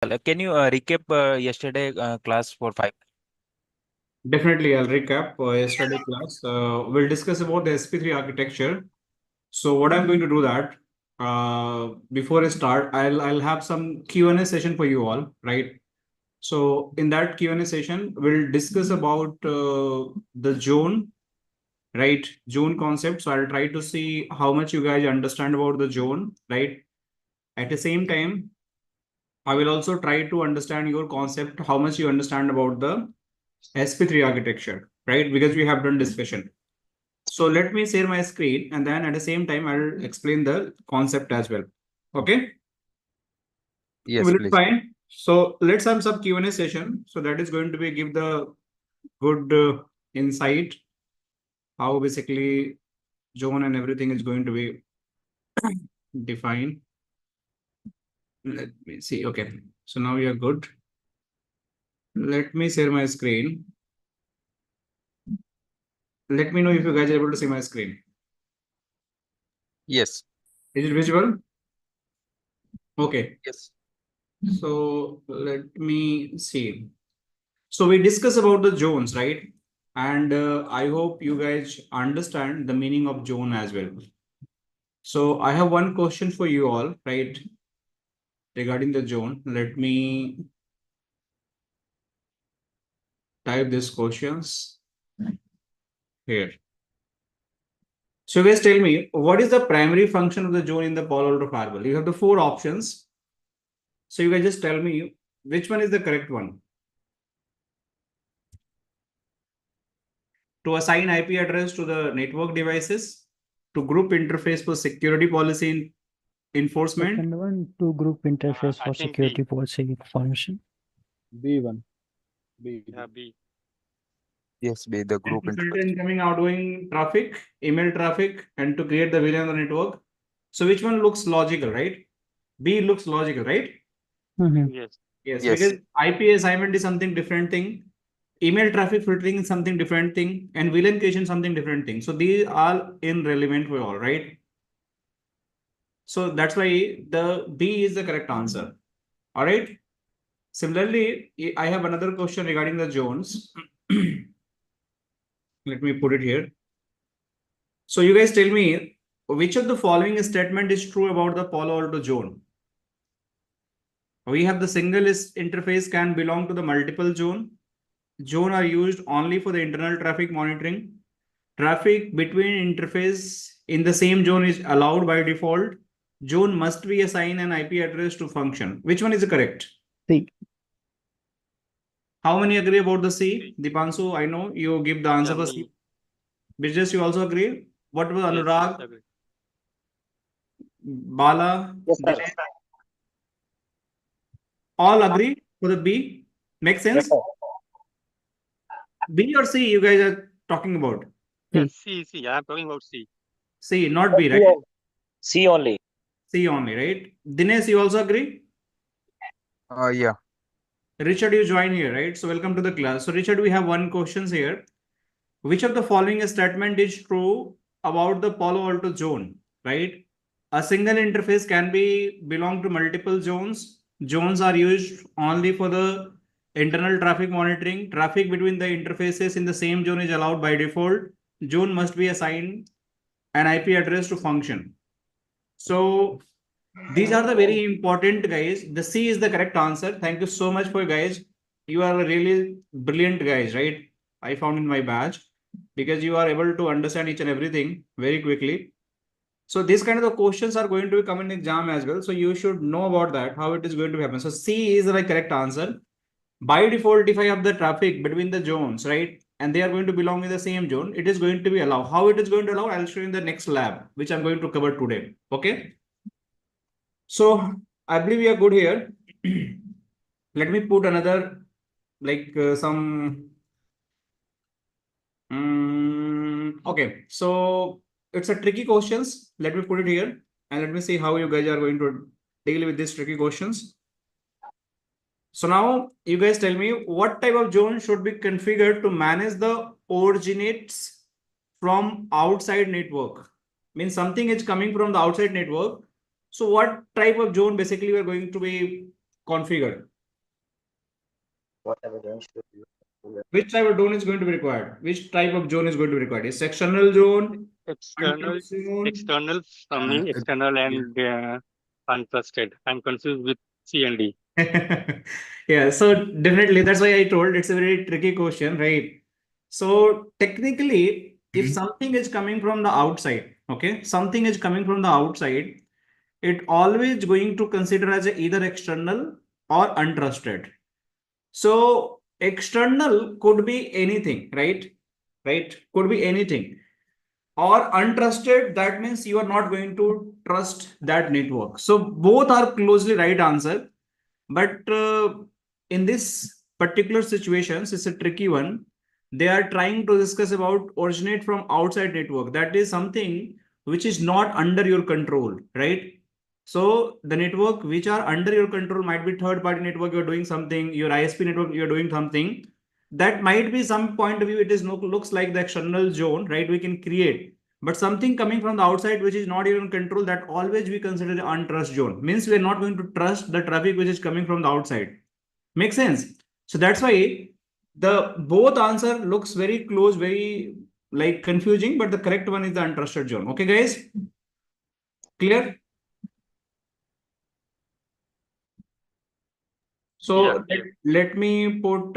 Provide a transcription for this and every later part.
Can you recap yesterday class for 5? Definitely, I'll recap yesterday class. We'll discuss about the SP3 architecture. So what I'm going to do that before I start, I'll have some Q&A session for you all, right? So in that Q&A session, we'll discuss about the zone, right? Zone concept. So I'll try to see how much you guys understand about the zone, right? At the same time, I will also try to understand your concept, how much you understand about the SP3 architecture, right? Because we have done discussion. So let me share my screen and then at the same time, I'll explain the concept as well. Okay. Yes, Will it please. fine? So let's have some Q&A session. So that is going to be give the good insight how basically zone and everything is going to be defined. Let me see. Okay. So now you're good. Let me share my screen. Let me know if you guys are able to see my screen. Yes. Is it visible? Okay. Yes. So let me see. So we discuss about the zones, right? And I hope you guys understand the meaning of zone as well. So I have one question for you all, right? Regarding the zone, let me type these questions here. So guys, tell me, what is the primary function of the zone in the Palo Alto Firewall? You have the 4 options. So you guys just tell me which one is the correct one. To assign IP address to the network devices, to group interface for security policy enforcement. Second one, to group interface for security policy information. B1. B. Yeah, B. Yes, be the group And filter interface. incoming, outgoing traffic, email traffic, and to create the VLAN on the network. So which one looks logical, right? B looks logical, right? Yes. Yes, Yes. because IP assignment is something different thing. Email traffic filtering is something different thing, and VLAN creation something different thing. So these are irrelevant for all, right? So that's why the B is the correct answer. All right. Similarly, I have another question regarding the zones. Let me put it here. So you guys tell me which of the following statement is true about the Palo Alto zone? We have the single interface can belong to the multiple zone. Zone are used only for the internal traffic monitoring. Traffic between interface in the same zone is allowed by default. Zone must be assigned an IP address to function. Which one is correct? C. How many agree about the C? Dipanshu, I know you give the answer for C. Bijjas, you also agree? What was Anurag? Yes, Bala? Yes, sir. Dinesh? All agree for the B? Makes sense? Yes, sir. B or C you guys are talking about? yes, C. I'm talking about C. C, not B, right? C only. C only, right? Dinesh, you also agree? Yeah. Richard, you join here, right? So welcome to the class. So Richard, we have one questions here. Which of the following statement is true about the Palo Alto zone, right? A single interface can be belong to multiple zones. Zones are used only for the internal traffic monitoring. Traffic between the interfaces in the same zone is allowed by default. Zone must be assigned an IP address to function. So these are the very important guys. The C is the correct answer. Thank you so much for guys. You are really brilliant guys, right? I found in my batch because you are able to understand each and everything very quickly. So these kind of the questions are going to come in exam as well. So you should know about that, how it is going to happen. So C is the correct answer. By default, if I have the traffic between the zones, right, and they are going to belong in the same zone, it is going to be allowed. How it is going to allow, I'll show you in the next lab, which I'm going to cover today. Okay. So I believe we are good here. Let me put another like some. Okay, so it's a tricky questions. Let me put it here and let me see how you guys are going to deal with these tricky questions. So now you guys tell me what type of zone should be configured to manage the originates from outside network. Means something is coming from the outside network. So what type of zone basically we are going to be configured? Which type of zone is going to be required? Which type of zone is going to be required? Is external zone, External, untrusted zone? external, for me, external and untrusted. I'm confused with C and D. Yeah, so definitely that's why I told it's a very tricky question, right? So technically, if something is coming from the outside, okay, something is coming from the outside, it always going to consider as either external or untrusted. So external could be anything, right? Right? Could be anything. Or untrusted, that means you are not going to trust that network. So both are closely right answer. But in this particular situations, it's a tricky one. They are trying to discuss about originate from outside network. That is something which is not under your control, right? So the network which are under your control might be third party network. You're doing something, your ISP network, you're doing something. That might be some point of view. It is looks like the external zone, right? We can create. But something coming from the outside which is not in control, that always we consider the untrust zone. Means we are not going to trust the traffic which is coming from the outside. Make sense? So that's why the both answer looks very close, very like confusing, but the correct one is the untrusted zone. Okay, guys? Clear? So Yeah. let me put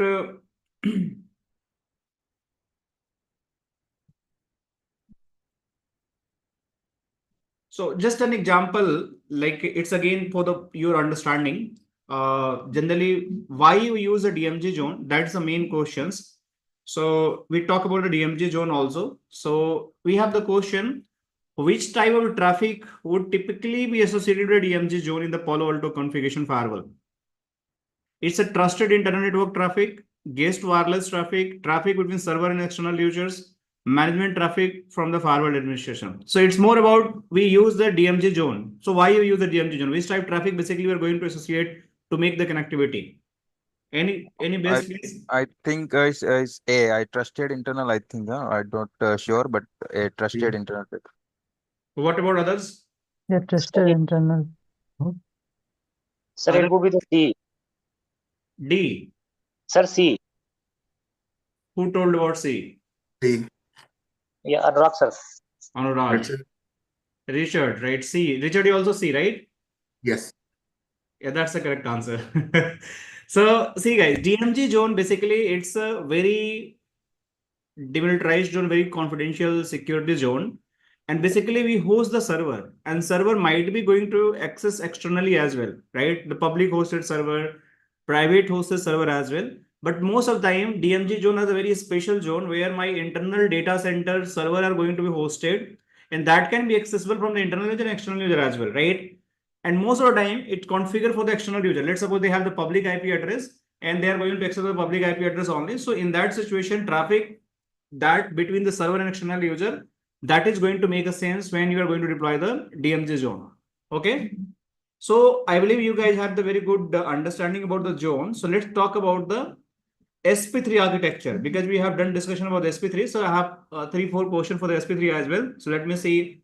so just an example, like it's again for the your understanding. Generally, why you use a DMG zone? That's the main questions. So we talk about the DMG zone also. So we have the question: which type of traffic would typically be associated with a DMG zone in the Palo Alto configuration firewall? It's a trusted internal network traffic, guest wireless traffic, traffic between server and external users, management traffic from the firewall administration. So it's more about we use the DMG zone. So why you use the DMG zone? Which type traffic basically we are going to associate to make the connectivity? Any I best guess? I think is A. I trusted internal. I think I'm not sure, but a trusted internal. What about others? Yeah, trusted internal. Sir, it would be the C. D. Sir, C. Who told about C? D. Yeah, Anurag, sir. Anurag. Richard, right? C. Richard, you also C, right? Yes. Yeah, that's the correct answer. So see guys, DMG zone basically it's a very demilitarized zone, very confidential security zone. And basically we host the server and server might be going to access externally as well, right? The public hosted server, private hosted server as well. But most of the time DMG zone is a very special zone where my internal data center server are going to be hosted and that can be accessible from the internal user and external user as well, right? And most of the time it's configured for the external user. Let's suppose they have the public IP address and they are going to access the public IP address only. So in that situation, traffic that between the server and external user, that is going to make a sense when you are going to deploy the DMG zone. Okay. So I believe you guys have the very good understanding about the zone. So let's talk about the SP3 architecture because we have done discussion about the SP3. So I have 3-4 questions for the SP3 as well. So let me see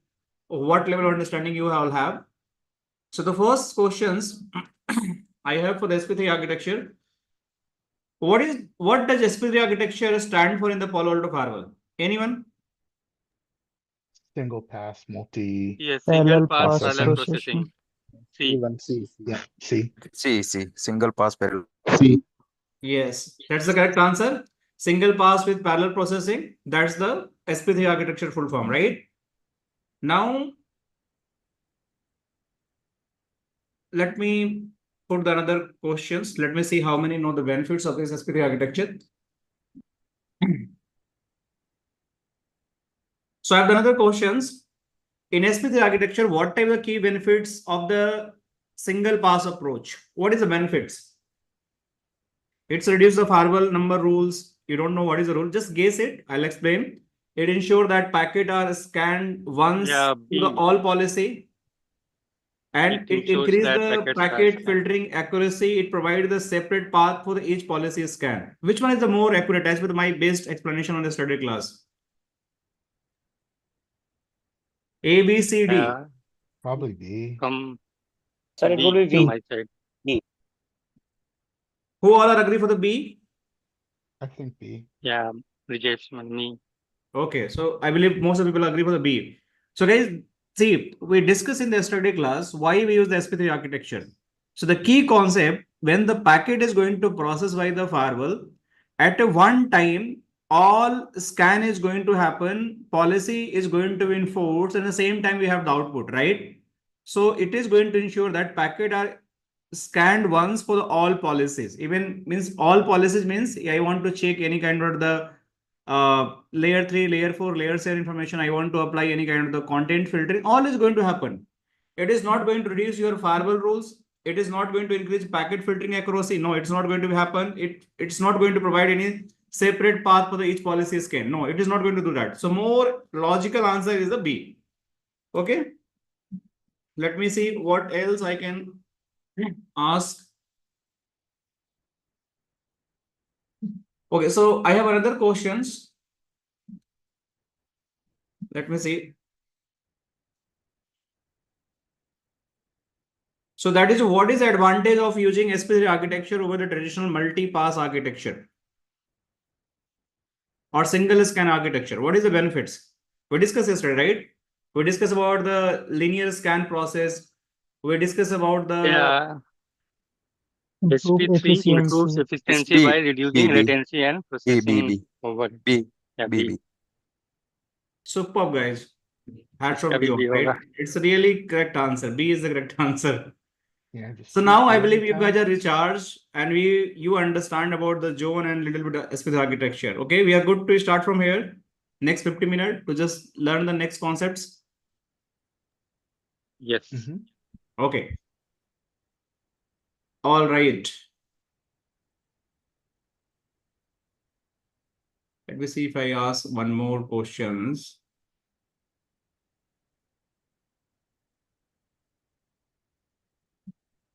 what level of understanding you all have. So the first questions I have for the SP3 architecture. What does SP3 architecture stand for in the Palo Alto Firewall? Anyone? Single pass, multi. Yes, Parallel single pass pass parallel processing. processing. C. One C. Yeah. C. C. Single pass parallel. C. Yes, that's the correct answer. Single pass with parallel processing. That's the SP3 architecture full form, right? Now, let me put the another questions. Let me see how many know the benefits of this SP3 architecture. So I have another questions. In SP3 architecture, what type of key benefits of the single pass approach? What is the benefits? It's reduce the firewall number rules. You don't know what is the rule. Just guess it. I'll explain. It ensure that packet are scanned once Yeah, to the B. all policy. And it ensures increase that the packets are packet scanned. filtering accuracy. It provides the separate path for each policy scan. Which one is the more accurate as with my best explanation on the study class? A, B, C, D. Probably B. From Sir, it would B be from B. my side. B. Who all are agree for the B? I think B. Yeah, rejection me. Okay, so I believe most of the people agree for the B. So guys, see, we discussed in the yesterday class why we use the SP3 architecture. So the key concept, when the packet is going to process by the firewall, at a one time, all scan is going to happen, policy is going to be enforced, and at the same time we have the output, right? So it is going to ensure that packet are scanned once for the all policies. Even means all policies means I want to check any kind of the layer 3, layer 4, layer 7 information. I want to apply any kind of the content filtering. All is going to happen. It is not going to reduce your firewall rules. It is not going to increase packet filtering accuracy. No, it's not going to happen. It's not going to provide any separate path for the each policy scan. No, it is not going to do that. So more logical answer is the B. Okay. Let me see what else I can ask. Okay, so I have another questions. Let me see. So that is what is the advantage of using SP3 architecture over the traditional multi-pass architecture or single scan architecture? What is the benefits? We discussed yesterday, right? We discussed about the linear scan process. We discussed about the Yeah, Improve SP3 improves efficiency. efficiency B, by reducing B, latency and B, processing B, over. B, Yeah, B, B. B. superb guys. Hats off इसका to भी you, B right? होगा. It's a really correct answer. B is the correct answer. Yeah, just So now I CPU believe you guys are time. recharged and you understand about the zone and little bit of SP architecture. Okay, we are good to start from here. Next 50 minutes to just learn the next concepts. Yes. Okay. All right. Let me see if I ask one more questions.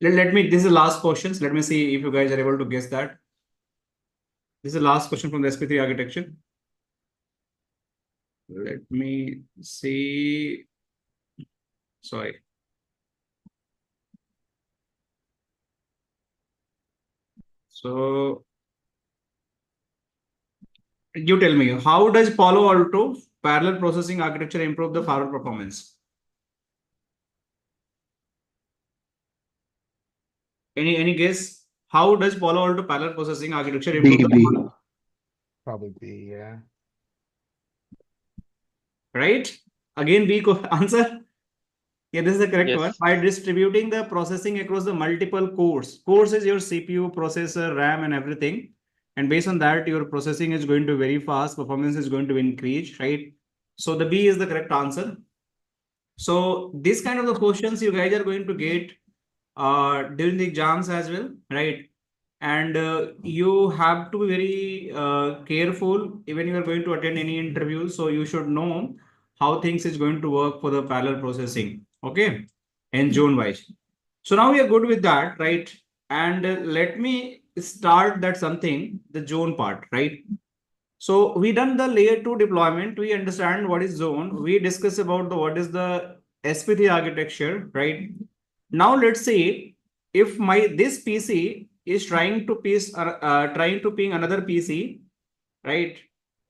Let me, this is the last questions. Let me see if you guys are able to guess that. This is the last question from the SP3 architecture. Let me see. Sorry. So you tell me, how does Palo Alto parallel processing architecture improve the firewall performance? Any guess? How does Palo Alto parallel processing architecture improve the B. Probably B, yeah. right? Again, B answer. Yeah, this is the correct Yes. one. By distributing the processing across the multiple cores. Cores is your CPU, processor, RAM, and everything. And based on that, your processing is going to be very fast. Performance is going to increase, right? So the B is the correct answer. So this kind of the questions you guys are going to get during the exams as well, right? And you have to be very careful even you are going to attend any interview. So you should know how things is going to work for the parallel processing, okay, and zone wise. So now we are good with that, right? And let me start that something, the zone part, right? So we done the layer 2 deployment. We understand what is zone. We discuss about the what is the SP3 architecture, right? Now let's say if my this PC is trying to ping another PC, right?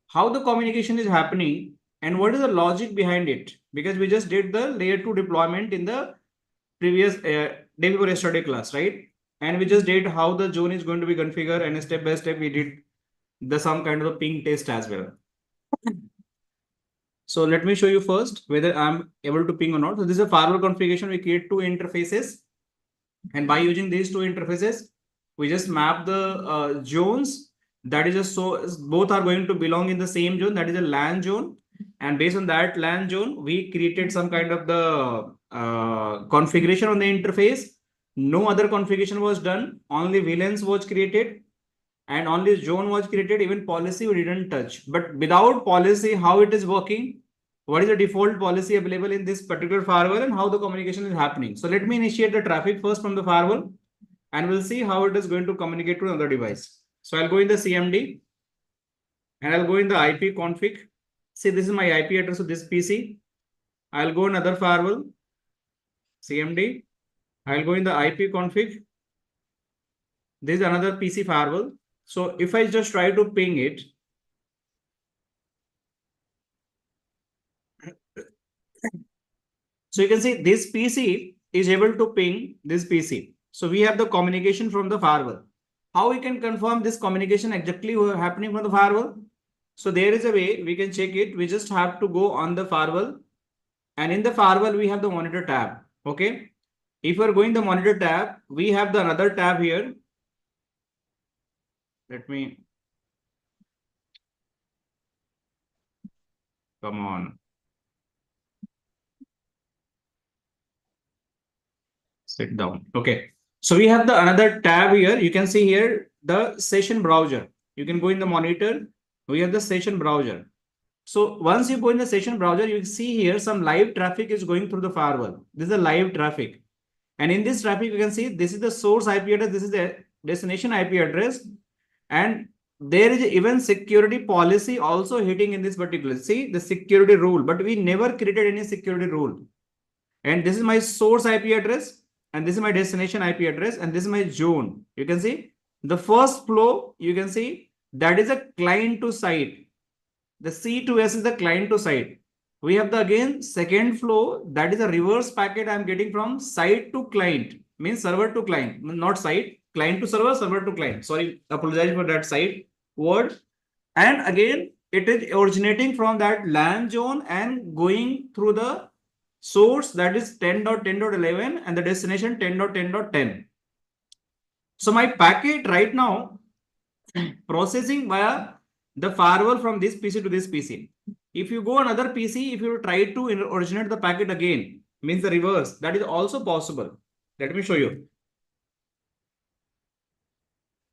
How the communication is happening and what is the logic behind it? Because we just did the layer 2 deployment in the previous day before yesterday class, right? And we just did how the zone is going to be configured, and step by step we did the some kind of a ping test as well. So let me show you first whether I'm able to ping or not. So this is a firewall configuration. We create two interfaces, and by using these two interfaces, we just map the zones. That is just so both are going to belong in the same zone. That is a LAN zone, and based on that LAN zone, we created some kind of the configuration on the interface. No other configuration was done. Only VLANs was created and only zone was created. Even policy we didn't touch. But without policy, how it is working, what is the default policy available in this particular firewall, and how the communication is happening. So let me initiate the traffic first from the firewall, and we'll see how it is going to communicate to another device. So I'll go in the CMD, and I'll go in the IP config. See, this is my IP address of this PC. I'll go in other firewall, CMD. I'll go in the IP config. This is another PC firewall. So if I just try to ping it, so you can see this PC is able to ping this PC. So we have the communication from the firewall. How we can confirm this communication exactly happening from the firewall? So there is a way we can check it. We just have to go on the firewall, and in the firewall we have the monitor tab. Okay. If we're going the monitor tab, we have the another tab here. Let me come on. Sit down. Okay. So we have the another tab here. You can see here the session browser. You can go in the monitor. We have the session browser. So once you go in the session browser, you see here some live traffic is going through the firewall. This is a live traffic. And in this traffic, you can see this is the source IP address. This is the destination IP address. And there is even security policy also hitting in this particular. See the security rule, but we never created any security rule. And this is my source IP address. And this is my destination IP address. And this is my zone. You can see the first flow, you can see that is a client to site. The C2S is the client to site. We have the again second flow, that is a reverse packet I'm getting from site to client, means server to client, not site, client to server, server to client. Sorry, apologize for that site word. And again, it is originating from that LAN zone and going through the source, that is 10.10.11 and the destination 10.10.10. So my packet right now processing via the firewall from this PC to this PC. If you go another PC, if you try to originate the packet again, means the reverse, that is also possible. Let me show you.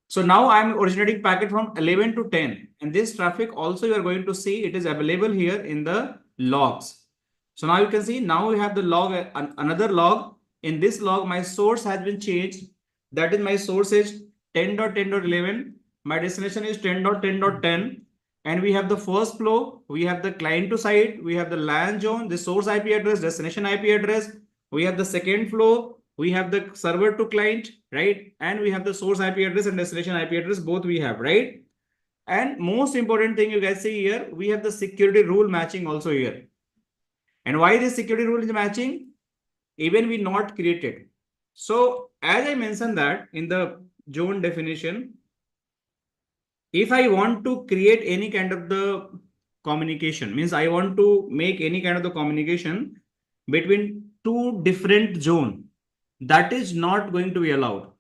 So now I'm originating packet from 11 to 10, and this traffic also you are going to see it is available here in the logs. So now you can see now we have the log, another log. In this log, my source has been changed. That is my source is 10.10.11. My destination is 10.10.10. And we have the first flow. We have the client to site. We have the LAN zone, the source IP address, destination IP address. We have the second flow. We have the server to client, right? And we have the source IP address and destination IP address, both we have, right? And most important thing you guys see here, we have the security rule matching also here. And why this security rule is matching? Even we not created. So as I mentioned that in the zone definition, if I want to create any kind of the communication, means I want to make any kind of the communication between two different zone, that is not going to be allowed.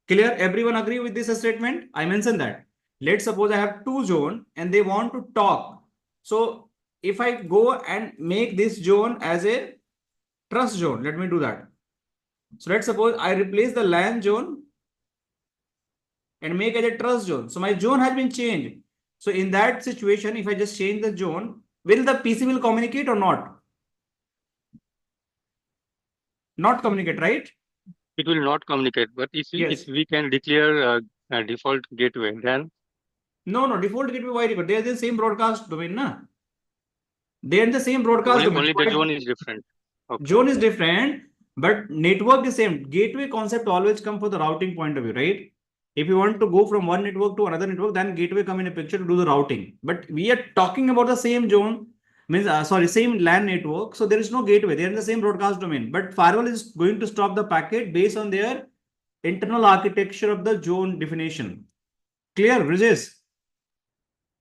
Clear? Everyone agree with this statement? I mentioned that. Let's suppose I have two zone and they want to talk. So if I go and make this zone as a trust zone, let me do that. So let's suppose I replace the LAN zone and make as a trust zone. So my zone has been changed. So in that situation, if I just change the zone, will the PC will communicate or not? Not communicate, right? It will not communicate, but if Yes. we can declare a default gateway, then No, default gateway, why? But they are the same broadcast domain, na? They are in the same broadcast domain. only the zone is different. Okay. Zone is different, but network is same. Gateway concept always come for the routing point of view, right? If you want to go from one network to another network, then gateway come in a picture to do the routing. But we are talking about the same zone, means same LAN network. So there is no gateway. They are in the same broadcast domain. But firewall is going to stop the packet based on their internal architecture of the zone definition. Clear, Rajesh?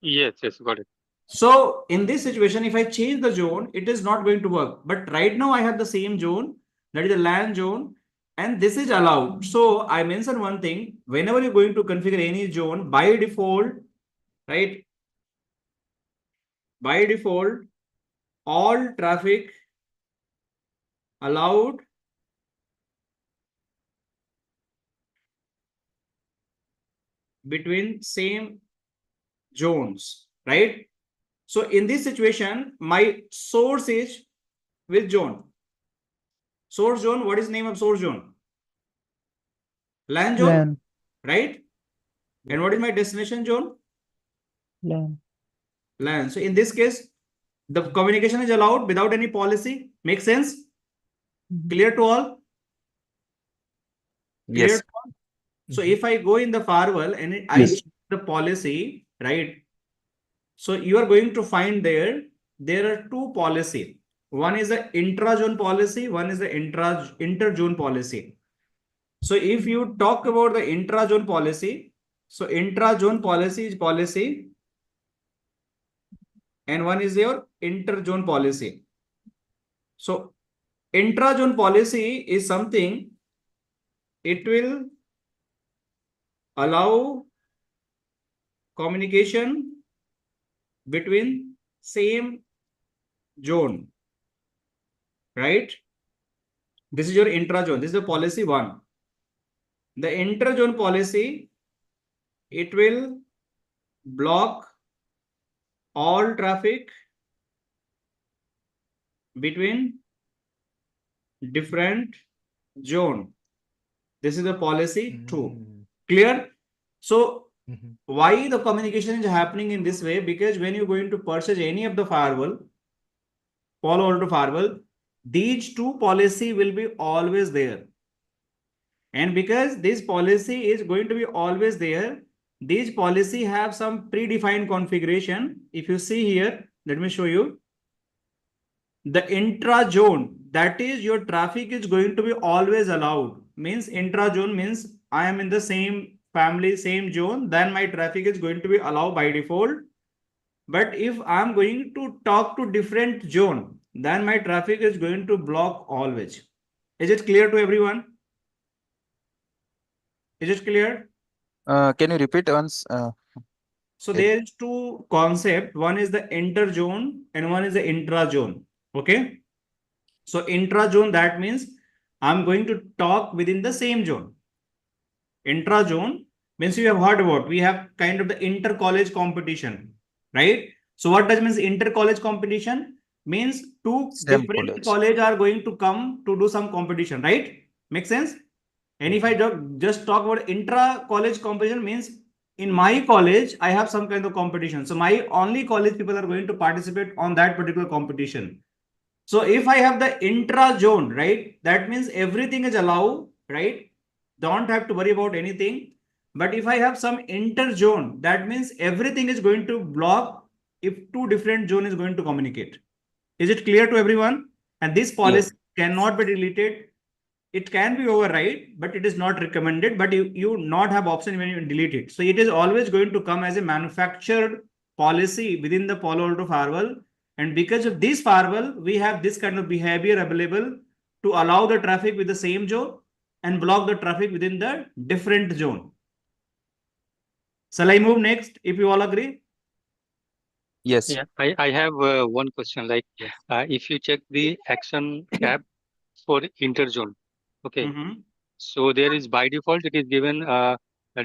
Yes, got it. So in this situation, if I change the zone, it is not going to work. But right now I have the same zone, that is the LAN zone, and this is allowed. So I mentioned one thing, whenever you're going to configure any zone, by default, right? By default, all traffic allowed between same zones, right? So in this situation, my source is which zone? Source zone, what is the name of source zone? LAN zone, LAN. right? And what is my destination zone? LAN. LAN. So in this case, the communication is allowed without any policy. Make sense? Clear to all? Clear Yes. to all? So if I go in the firewall and I check the policy, right? So you are going to find there are two policy. One is the intra-zone policy, one is the inter-zone policy. So if you talk about the intra-zone policy, so intra-zone policy is policy, and one is your inter-zone policy. So intra-zone policy is something, it will allow communication between same zone, right? This is your intra-zone. This is the policy 1. The inter-zone policy, it will block all traffic between different zone. This is the policy 2. Clear? So why the communication is happening in this way? Because when you're going to purchase any of the firewall, Palo Alto Firewall, these two policy will be always there. And because this policy is going to be always there, these policy have some predefined configuration. If you see here, let me show you. The intra-zone, that is your traffic is going to be always allowed. Means intra-zone means I am in the same family, same zone, then my traffic is going to be allowed by default. But if I'm going to talk to different zone, then my traffic is going to block always. Is it clear to everyone? Is it clear? Can you repeat once? So there is two concept. One is the inter zone and one is the intra zone. Okay. So intra zone, that means I'm going to talk within the same zone. Intra zone means you have heard about, we have kind of the inter college competition, right? So what does means inter college competition? Means two Same different college. college are going to come to do some competition, right? Make sense? And if I just talk about intra college competition, means in my college, I have some kind of competition. So my only college people are going to participate on that particular competition. So if I have the intra zone, right, that means everything is allowed, right? Don't have to worry about anything. But if I have some inter zone, that means everything is going to block if two different zone is going to communicate. Is it clear to everyone? And this policy cannot be deleted. It can be override, but it is not recommended, but you not have option when you delete it. So it is always going to come as a manufactured policy within the Palo Alto Firewall. And because of this firewall, we have this kind of behavior available to allow the traffic with the same zone and block the traffic within the different zone. Shall I move next if you all agree? Yes. Yeah, I have one question. Like, if you check the action tab for interzone, okay, so there is by default it is given a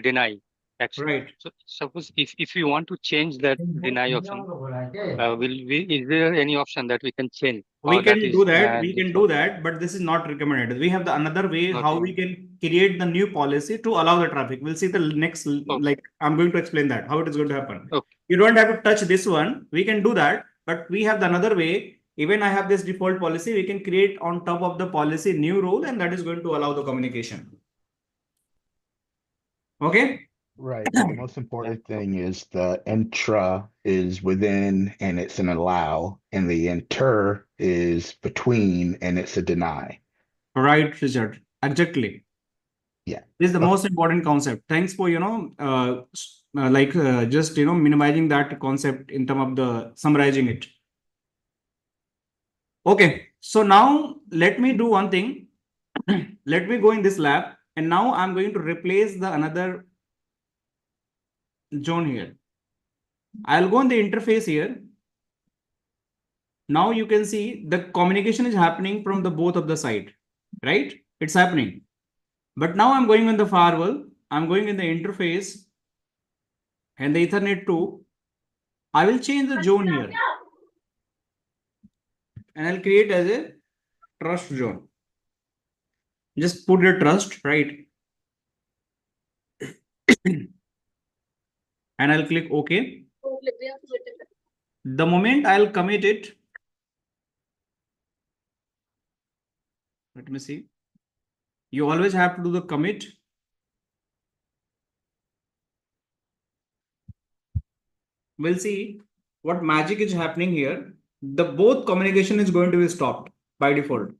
deny action. Right. So suppose if you want to change that deny option, is there any option that we can change? We Or can that is do that. We can do default? that, but this is not recommended. We have the another way how Okay. we can create the new policy to allow the traffic. We'll see the next, like I'm going to explain that, how it is going to happen. Okay. You don't have to touch this one. We can do that, but we have the another way. Even I have this default policy, we can create on top of the policy new rule, and that is going to allow the communication. Okay. Right, but the most important thing is the intra is within and it's an allow, and the inter is between and it's a deny. Right, Richard. Exactly. Yeah. This is the most important concept. Thanks for, just, minimizing that concept in terms of the summarizing it. Okay. So now let me do one thing. Let me go in this lab, and now I'm going to replace the another zone here. I'll go in the interface here. Now you can see the communication is happening from the both of the side, right? It's happening. But now I'm going in the firewall. I'm going in the interface and the Ethernet 2. I will change the zone here. And I'll create as a trust zone. Just put the trust, right? And I'll click OK. The moment I'll commit it, let me see. You always have to do the commit. we'll see what magic is happening here. The both communication is going to be stopped by default.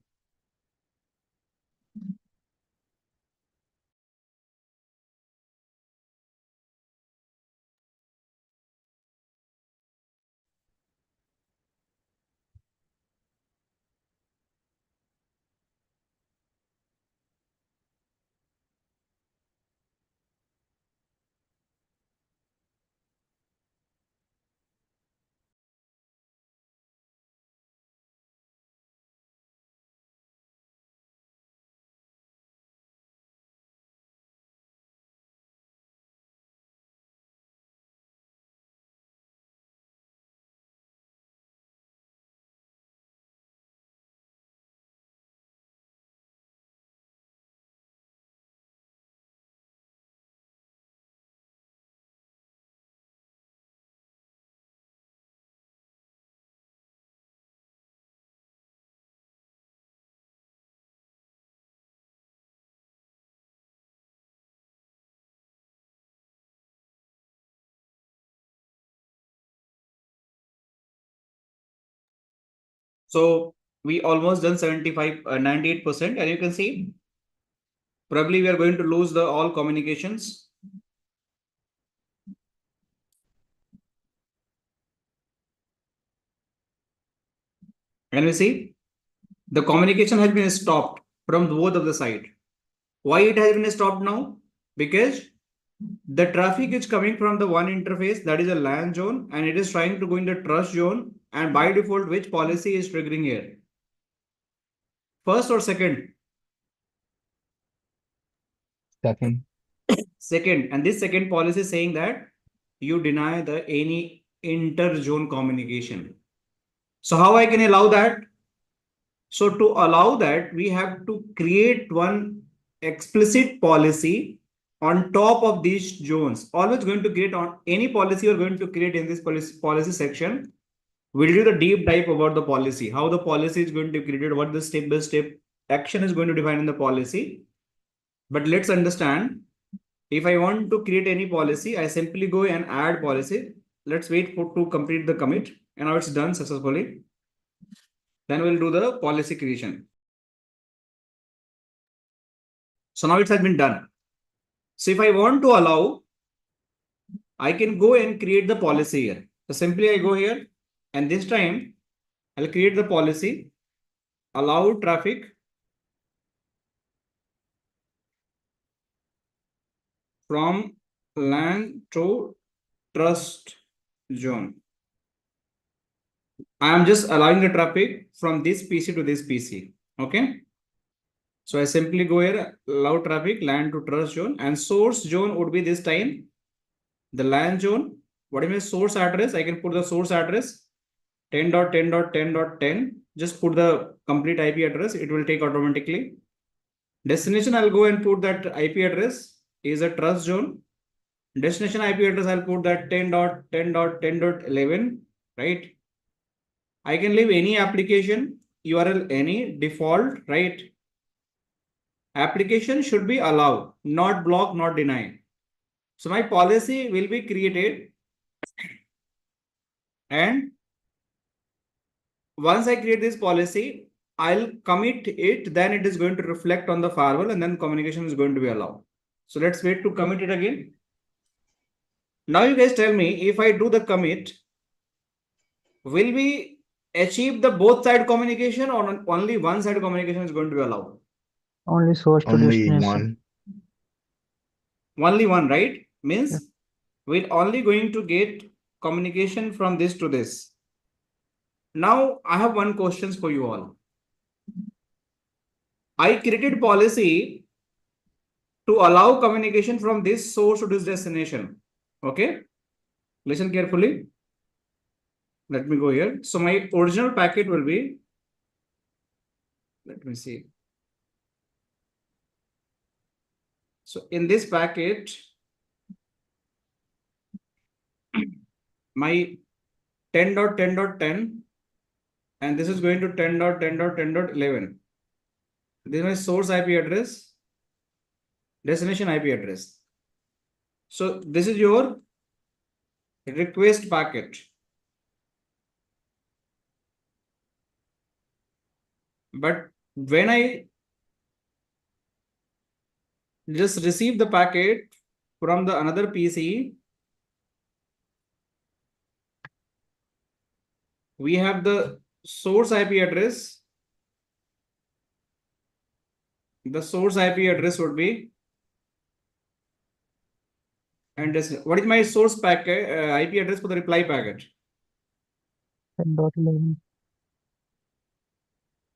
So we almost done 98%, and you can see probably we are going to lose the all communications. And we see the communication has been stopped from both of the side. Why it has been stopped now? Because the traffic is coming from the one interface, that is a LAN zone, and it is trying to go in the trust zone. And by default, which policy is triggering here? First or second? Second. Second. And this second policy is saying that you deny the any inter-zone communication. So how I can allow that? So to allow that, we have to create one explicit policy on top of these zones. Always going to create on any policy you're going to create in this policy section. We'll do the deep dive about the policy, how the policy is going to be created, what the step-by-step action is going to define in the policy. But let's understand, if I want to create any policy, I simply go and add policy. Let's wait for to complete the commit, and now it's done successfully. Then we'll do the policy creation. So now it has been done. So if I want to allow, I can go and create the policy here. So simply I go here, and this time I'll create the policy, allow traffic from LAN to trust zone. I am just allowing the traffic from this PC to this PC. Okay. So I simply go here, allow traffic LAN to trust zone, and source zone would be this time the LAN zone. What is my source address? I can put the source address 10.10.10.10. Just put the complete IP address. It will take automatically. Destination, I'll go and put that IP address is a trust zone. Destination IP address, I'll put that 10.10.10.11, right? I can leave any application URL, any default, right? Application should be allowed, not block, not deny. So my policy will be created, and once I create this policy, I'll commit it, then it is going to reflect on the firewall, and then communication is going to be allowed. So let's wait to commit it again. Now you guys tell me, if I do the commit, will we achieve the both side communication, or only one side communication is going to be allowed? Only source to Only destination. one. Only one, right? Means Yeah. we're only going to get communication from this to this. Now I have one question for you all. I created policy to allow communication from this source to this destination. Okay, listen carefully. Let me go here. So my original packet will be, let me see. So in this packet, my 10.10.10, and this is going to 10.10.10.11. This is my source IP address, destination IP address. So this is your request packet. But when I just receive the packet from the another PC, we have the source IP address. The source IP address would be, and this, what is my source packet IP address for the reply packet? 10.11.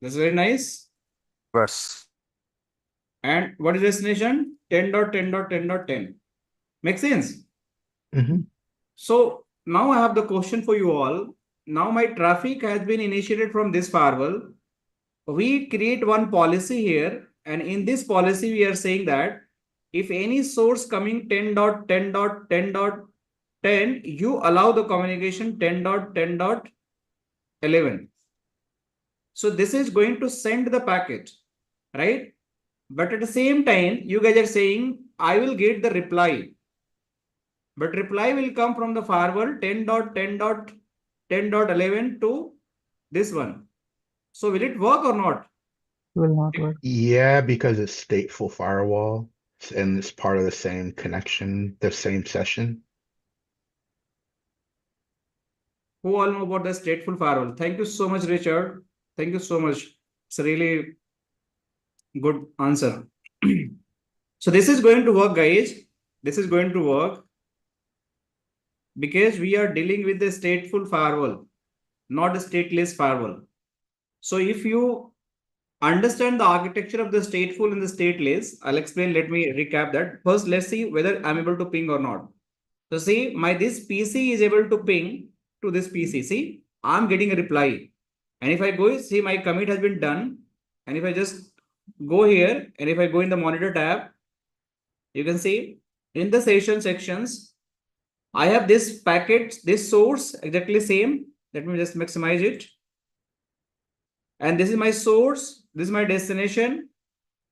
That's very nice. Yes. And what is destination? 10.10.10.10. Makes sense? So now I have the question for you all. Now my traffic has been initiated from this firewall. We create one policy here, and in this policy we are saying that if any source coming 10.10.10.10, you allow the communication 10.10.11. So this is going to send the packet, right? But at the same time, you guys are saying, I will get the reply. But reply will come from the firewall 10.10.10.11 to this one. So will it work or not? Will not work. Yeah, because it's stateful firewall and it's part of the same connection, the same session. Who all know about the stateful firewall? Thank you so much, Richard. Thank you so much. It's a really good answer. So this is going to work, guys. This is going to work because we are dealing with the stateful firewall, not a stateless firewall. So if you understand the architecture of the stateful and the stateless, I'll explain. Let me recap that. First, let's see whether I'm able to ping or not. So see, this PC is able to ping to this PC. See, I'm getting a reply. And if I go, see, my commit has been done. And if I just go here, and if I go in the monitor tab, you can see in the session sections, I have this packet, this source, exactly same. Let me just maximize it. And this is my source, this is my destination,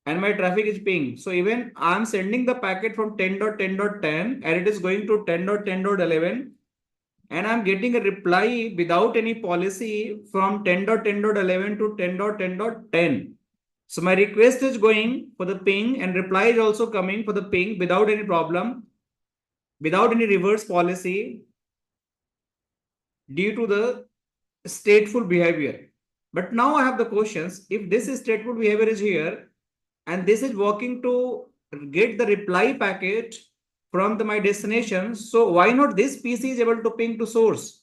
and my traffic is ping. So even I'm sending the packet from 10.10.10 and it is going to 10.10.11, and I'm getting a reply without any policy from 10.10.11 to 10.10.10. So my request is going for the ping and reply is also coming for the ping without any problem, without any reverse policy due to the stateful behavior. But now I have the questions. If this stateful behavior is here and this is working to get the reply packet from my destination, so why not this PC is able to ping to source?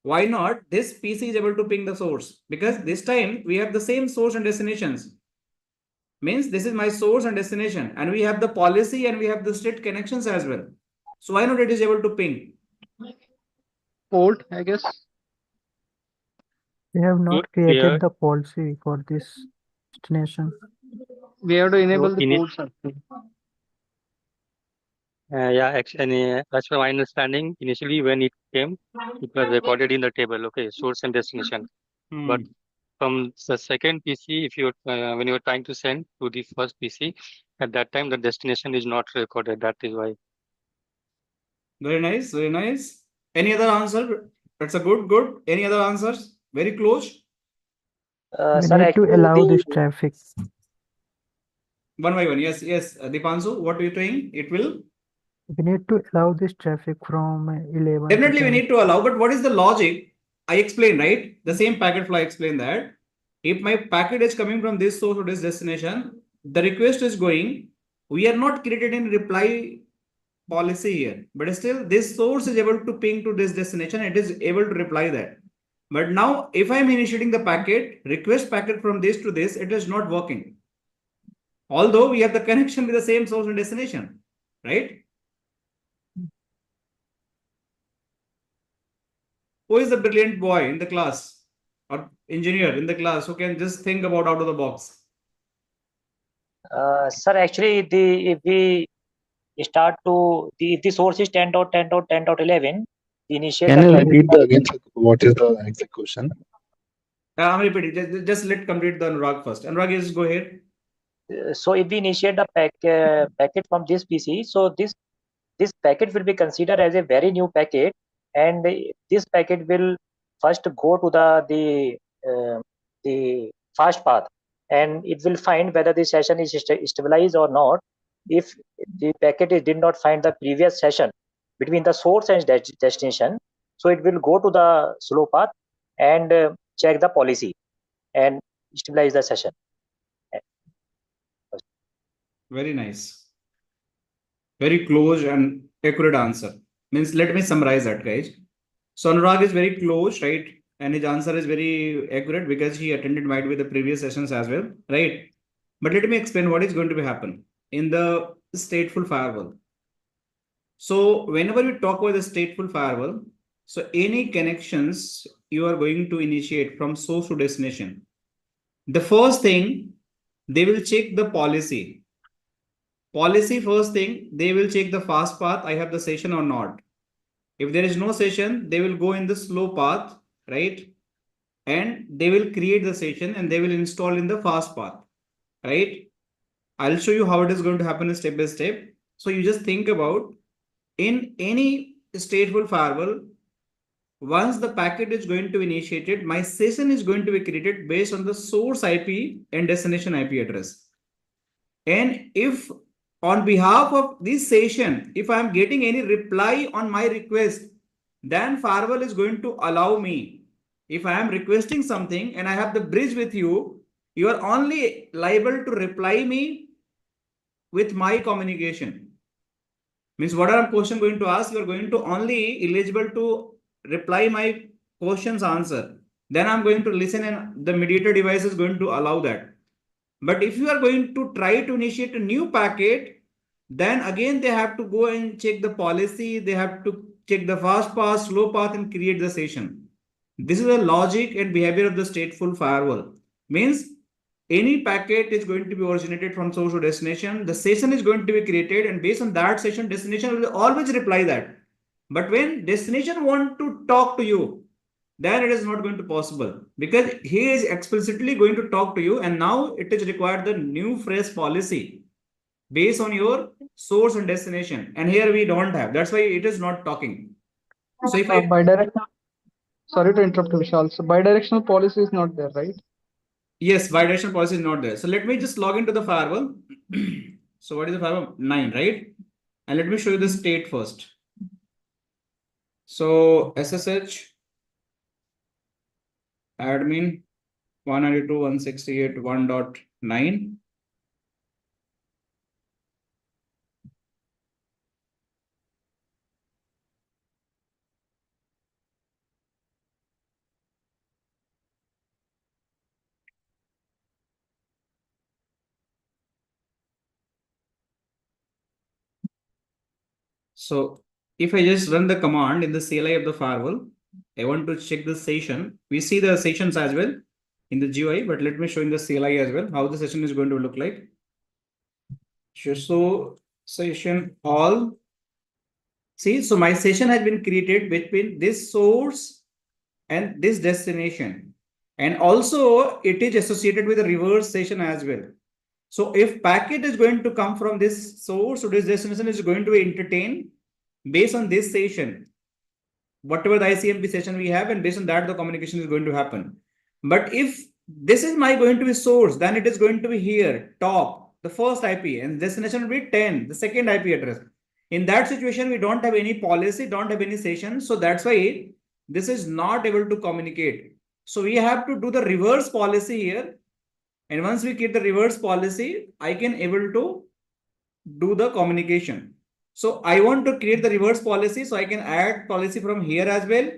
Why not this PC is able to ping the source? Because this time we have the same source and destinations. Means this is my source and destination, and we have the policy and we have the state connections as well. So why not it is able to ping? Port, I guess. We have not created the policy for this destination. We have to enable the ports. Yeah, actually, as per my understanding, initially when it came, it was recorded in the table, okay, source and destination. But from the second PC, if you when you are trying to send to the first PC, at that time the destination is not recorded. That is why. Very nice, very nice. Any other answer? That's a good. Any other answers? Very close. We Sir, need to actually, allow this traffic. One by one. Yes, Dipanshu, what are you saying? It will? We need to allow this traffic from 11 Definitely to we 10. need to allow, but what is the logic? I explained, right? The same packet flow I explained that. If my packet is coming from this source or this destination, the request is going, we are not creating reply policy here, but still this source is able to ping to this destination, it is able to reply that. But now if I'm initiating the packet, request packet from this to this, it is not working. Although we have the connection with the same source and destination, right? Who is the brilliant boy in the class or engineer in the class who can just think about out of the box? sir, actually, if we start to the source is 10.10.10.11, initiate. Can you repeat again? What is the execution? I'm repeating. Just let complete the Anurag first. Anurag, just go ahead. So if we initiate the packet from this PC, so this this packet will be considered as a very new packet, and this packet will first go to the fast path, and it will find whether the session is stabilized or not. If the packet did not find the previous session between the source and destination, so it will go to the slow path and check the policy and stabilize the session. Very nice. Very close and accurate answer. Means, let me summarize that, guys. So Anurag is very close, right? And his answer is very accurate because he attended might be the previous sessions as well, right? But let me explain what is going to be happen in the stateful firewall. So whenever we talk about the stateful firewall, so any connections you are going to initiate from source to destination, the first thing they will check the policy. Policy first thing, they will check the fast path, I have the session or not. If there is no session, they will go in the slow path, right? And they will create the session and they will install in the fast path, right? I'll show you how it is going to happen step by step. So you just think about, in any stateful firewall, once the packet is going to be initiated, my session is going to be created based on the source IP and destination IP address. And if on behalf of this session, if I'm getting any reply on my request, then firewall is going to allow me. If I am requesting something and I have the bridge with you, you are only liable to reply me with my communication. Means whatever I'm question going to ask, you are going to only eligible to reply my question's answer. Then I'm going to listen and the mediator device is going to allow that. But if you are going to try to initiate a new packet, then again they have to go and check the policy. They have to check the fast path, slow path, and create the session. This is the logic and behavior of the stateful firewall. Means any packet is going to be originated from source to destination. The session is going to be created, and based on that session, destination will always reply that. But when destination want to talk to you, then it is not going to possible, because he is explicitly going to talk to you, and now it is required the new phrase policy based on your source and destination, and here we don't have. That's why it is not talking. So if bidirectional, sorry to interrupt, Vishal. So bidirectional policy is not there, right? Yes, bidirectional policy is not there. So let me just log into the firewall. So what is the firewall? 9, right? And let me show you the state first. So SSH admin 192.168.1.9. So if I just run the command in the CLI of the firewall, I want to check the session. We see the sessions as well in the GUI, but let me show in the CLI as well how the session is going to look like. So session all. See, so my session has been created between this source and this destination. And also it is associated with a reverse session as well. So if packet is going to come from this source to this destination, is going to be entertained based on this session, whatever the ICMP session we have, and based on that the communication is going to happen. But if this is my going to be source, then it is going to be here top, the first IP, and destination will be 10, the second IP address. In that situation, we don't have any policy, don't have any session. So that's why this is not able to communicate. So we have to do the reverse policy here. And once we get the reverse policy, I can able to do the communication. So I want to create the reverse policy, so I can add policy from here as well.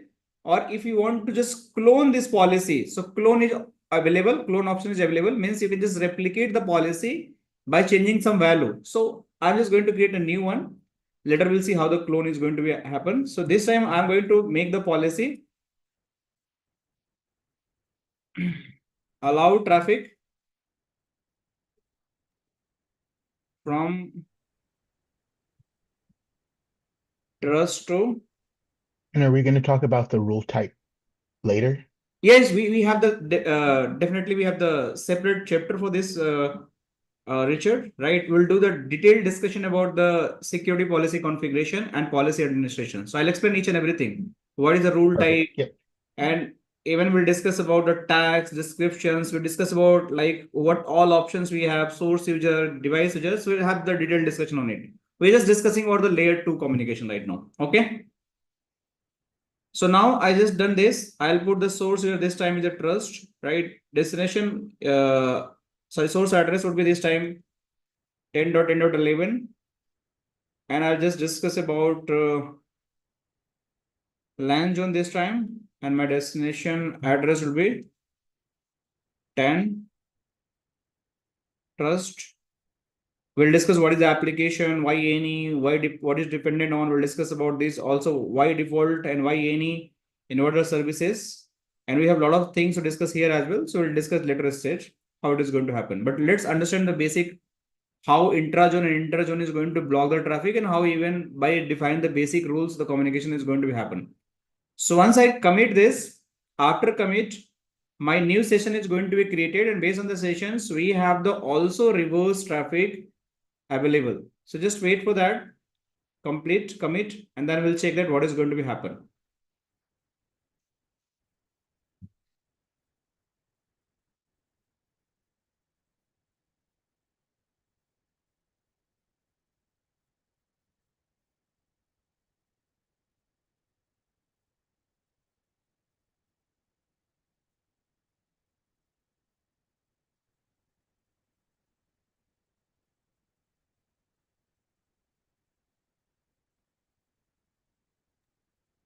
Or if you want to just clone this policy, so clone is available, clone option is available, means you can just replicate the policy by changing some value. So I'm just going to create a new one. Later we'll see how the clone is going to be happen. So this time I'm going to make the policy allow traffic from trust to. And are we going to talk about the rule type later? Yes, we have the definitely we have the separate chapter for this Richard, right? We'll do the detailed discussion about the security policy configuration and policy administration. So I'll explain each and everything. What is the rule type? Yep. And even we'll discuss about the tags, descriptions. We'll discuss about like what all options we have, source user, device user. So we'll have the detailed discussion on it. We're just discussing about the layer 2 communication right now. Okay. So now I just done this. I'll put the source here. This time is a trust, right? Destination, source address would be this time 10.10.11. And I'll just discuss about LAN zone this time. And my destination address will be 10 trust. We'll discuss what is the application, why any, what is dependent on. We'll discuss about this also, why default and why any inverter services. And we have a lot of things to discuss here as well. So we'll discuss later stage how it is going to happen. But let's understand the basic how intrazone and interzone is going to block the traffic and how even by define the basic rules the communication is going to happen. So once I commit this, after commit, my new session is going to be created, and based on the sessions, we have the also reverse traffic available. So just wait for that, complete commit, and then we'll check that what is going to be happen.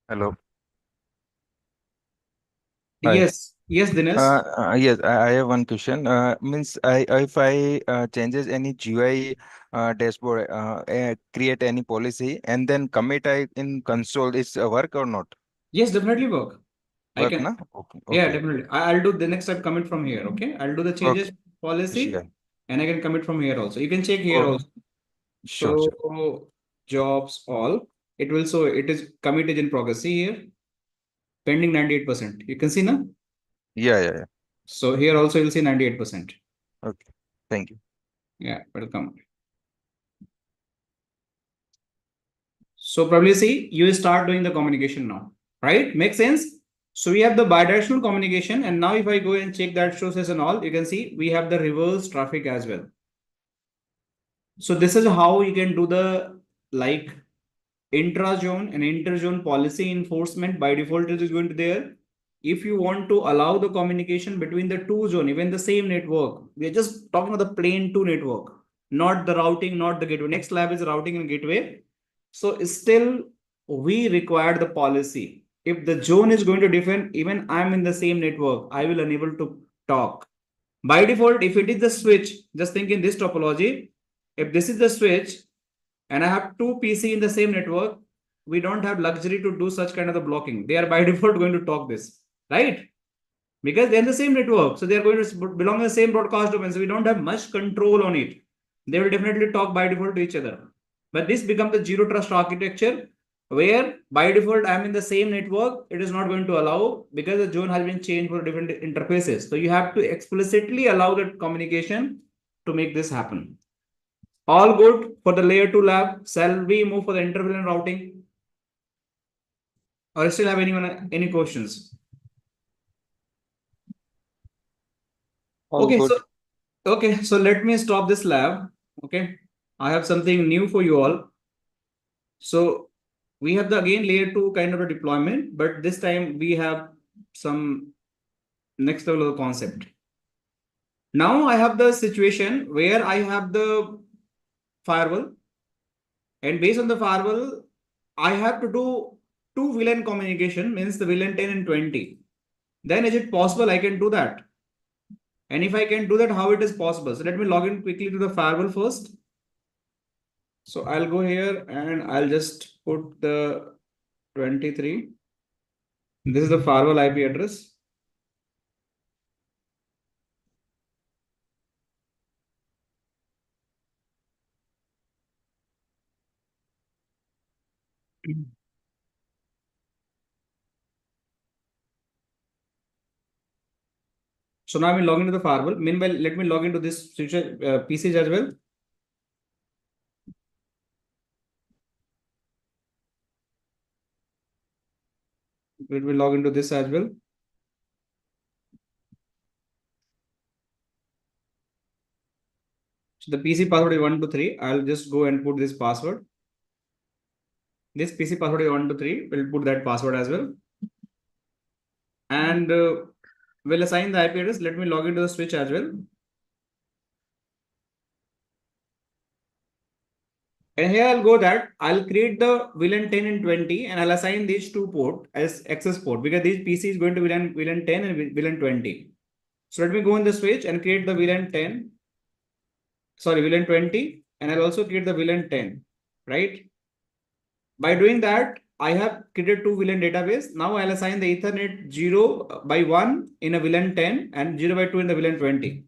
Hello. Hi. Yes, Dinesh. Yes, I have one question. Means I if I changes any GUI dashboard, create any policy and then commit I in console, is work or not? Yes, definitely work. I Work, can. na? Okay. Yeah, Okay. definitely. I'll do the next step commit from here. Okay, I'll do the changes Okay. policy, Sure. and I can commit from here also. You can check here Okay. also. Sure. Sure. So jobs all. It will show it is committed in progress. See here, pending 98%. You can see now. Yeah. Yeah. Yeah. So here also you'll see 98%. Okay. Thank you. Yeah, welcome. So probably see you start doing the communication now, right? Makes sense. So we have the bidirectional communication, and now if I go and check that sources and all, you can see we have the reverse traffic as well. So this is how you can do the like intrazone and interzone policy enforcement. By default it is going to there. If you want to allow the communication between the two zone, even the same network, we are just talking about the plain two network, not the routing, not the gateway. Next lab is routing and gateway. So still we require the policy. If the zone is going to defend, even I'm in the same network, I will unable to talk. By default, if it is the switch, just think in this topology, if this is the switch and I have two PC in the same network, we don't have luxury to do such kind of the blocking. They are by default going to talk this, right? Because they're in the same network. So they are going to belong to the same broadcast domain. So we don't have much control on it. They will definitely talk by default to each other. But this becomes the zero trust architecture where by default I'm in the same network. It is not going to allow because the zone has been changed for different interfaces. So you have to explicitly allow that communication to make this happen. All good for the layer 2 lab. Shall we move for the interval and routing? Or still have anyone any questions? All Okay, good. so let me stop this lab. Okay, I have something new for you all. So we have the again layer 2 kind of a deployment, but this time we have some next level of concept. Now I have the situation where I have the firewall, and based on the firewall, I have to do two VLAN communication, means the VLAN 10 and 20. Then is it possible I can do that? And if I can do that, how it is possible? So let me log in quickly to the firewall first. So I'll go here and I'll just put the 23. This is the firewall IP address. So now I will log into the firewall. Meanwhile, let me log into this switcher PCs as well. Let me log into this as well. So the PC password is 123. I'll just go and put this password. This PC password is 123. We'll put that password as well. And we'll assign the IP address. Let me log into the switch as well. And here I'll go that I'll create the VLAN 10 and 20 and I'll assign these two ports as access port because this PC is going to VLAN 10 and VLAN 20. So let me go in the switch and create the VLAN 20, and I'll also create the VLAN 10, right? By doing that, I have created two VLAN database. Now I'll assign the Ethernet 0 by 1 in a VLAN 10 and 0 by 2 in the VLAN 20.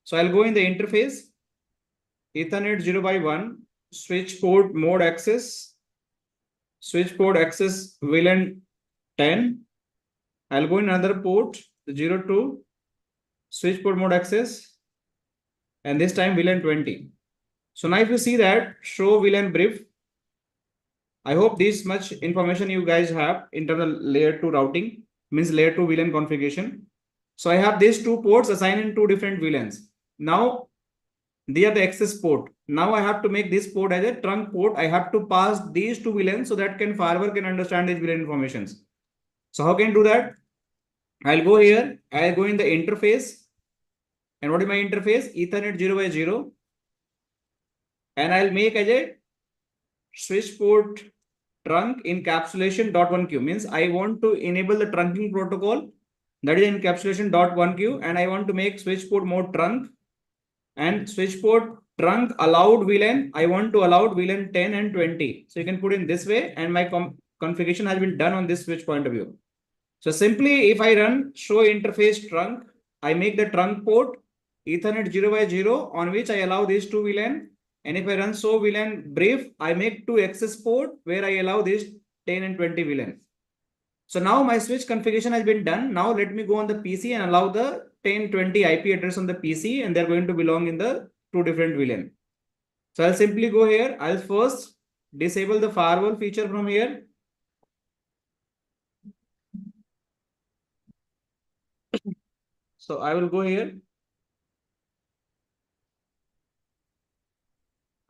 So I'll go in the interface, Ethernet 0 by 1, switch port mode access, switch port access VLAN 10. I'll go in another port, 02, switch port mode access, and this time VLAN 20. So now if you see that, show VLAN brief. I hope this much information you guys have in terms of layer 2 routing, means layer 2 VLAN configuration. So I have these two ports assigned in two different VLANs. Now they are the access port. Now I have to make this port as a trunk port. I have to pass these two VLANs so that firewall can understand these VLAN informations. So how can I do that? I'll go here. I'll go in the interface. And what is my interface? Ethernet 0 by 0. And I'll make as a switch port trunk encapsulation.1q. Means I want to enable the trunking protocol, that is encapsulation.1q, and I want to make switch port mode trunk and switch port trunk allowed VLAN. I want to allow VLAN 10 and 20. So you can put in this way, and my configuration has been done on this switch point of view. So simply if I run show interface trunk, I make the trunk port Ethernet 0 by 0 on which I allow these two VLAN. And if I run show VLAN brief, I make two access port where I allow these 10 and 20 VLAN. So now my switch configuration has been done. Now let me go on the PC and allow the 1020 IP address on the PC, and they're going to belong in the two different VLAN. So I'll simply go here. I'll first disable the firewall feature from here. So I will go here.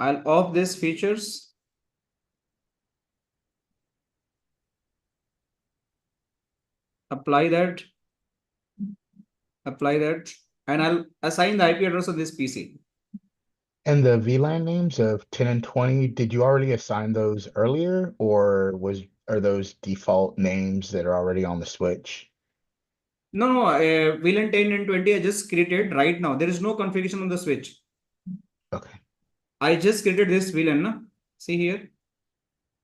I'll off these features. Apply that, and I'll assign the IP address of this PC. And the VLAN names of 10 and 20, did you already assign those earlier, or are those default names that are already on the switch? No, VLAN 10 and 20 I just created right now. There is no configuration on the switch. Okay. I just created this VLAN. Na? See here.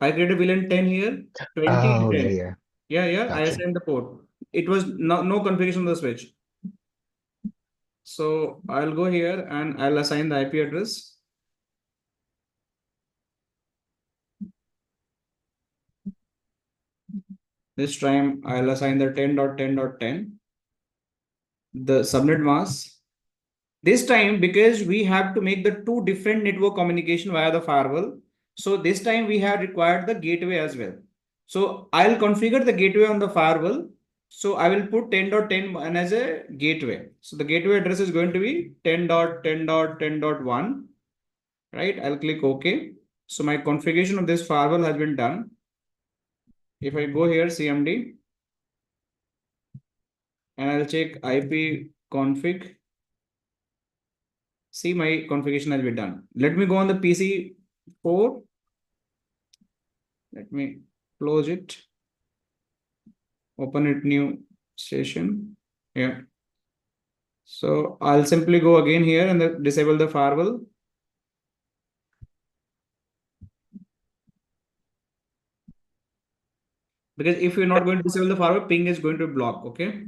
I created VLAN 10 here, 20 Oh, and 10. yeah. Yeah. Gotcha. I assigned the port. It was no configuration on the switch. So I'll go here and I'll assign the IP address. This time I'll assign the 10.10.10. The subnet mask. This time, because we have to make the two different network communication via the firewall. So this time we have required the gateway as well. So I'll configure the gateway on the firewall. So I will put 10.10 as a gateway. So the gateway address is going to be 10.10.10.1. Right? I'll click OK. So my configuration of this firewall has been done. If I go here, CMD, and I'll check IP config. See, my configuration has been done. Let me go on the PC 4. Let me close it. Open it, new session. Yeah. So I'll simply go again here and disable the firewall. Because if you're not going to disable the firewall, ping is going to block. Okay.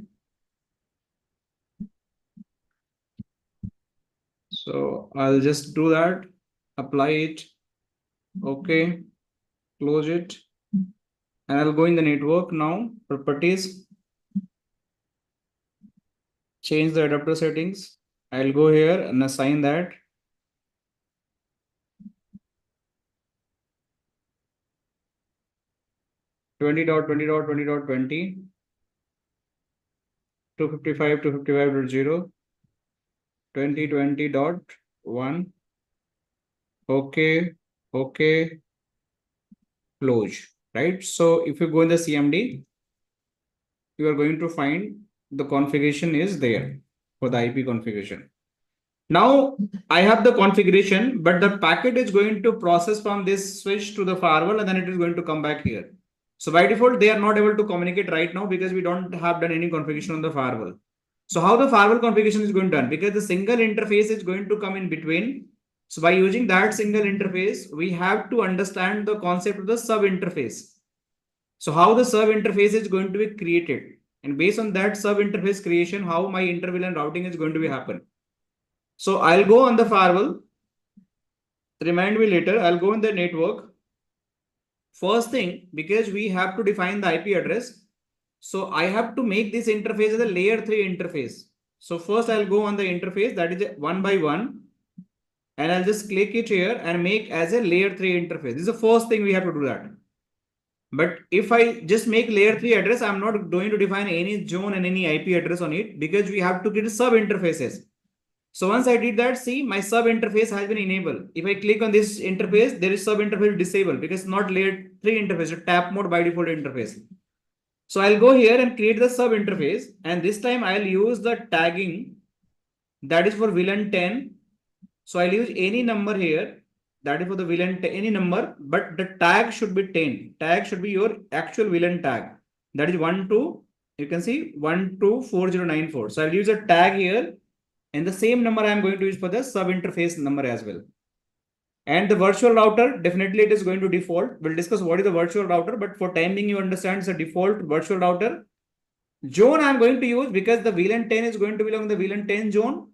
So I'll just do that. Apply it. Okay. Close it. And I'll go in the network now. Properties. change the adapter settings. I'll go here and assign that. Twenty dot 255 255.0 2020.1. Okay, close, right? So if you go in the CMD, you are going to find the configuration is there for the IP configuration. Now I have the configuration, but the packet is going to process from this switch to the firewall and then it is going to come back here. So by default, they are not able to communicate right now because we don't have done any configuration on the firewall. So how the firewall configuration is going to done? Because the single interface is going to come in between. So by using that single interface, we have to understand the concept of the sub interface. So how the sub interface is going to be created, and based on that sub interface creation, how my interval routing is going to be happen. So I'll go on the firewall. Remind me later. I'll go in the network. First thing, because we have to define the IP address. So I have to make this interface as a layer 3 interface. So first I'll go on the interface, that is 1 by 1. And I'll just click it here and make as a layer 3 interface. This is the first thing we have to do that. But if I just make layer 3 address, I'm not going to define any zone and any IP address on it because we have to get sub interfaces. So once I did that, see my sub interface has been enabled. If I click on this interface, there is sub interface disabled because it's not layer 3 interface, it's tap mode by default interface. So I'll go here and create the sub interface, and this time I'll use the tagging that is for VLAN 10. So I'll use any number here that is for the VLAN any number, but the tag should be 10. Tag should be your actual VLAN tag. That is 12, you can see 124094. So I'll use a tag here, and the same number I'm going to use for the sub interface number as well. And the virtual router, definitely it is going to default. We'll discuss what is the virtual router, but for time being, you understand it's a default virtual router. Zone I'm going to use because the VLAN 10 is going to belong in the VLAN 10 zone.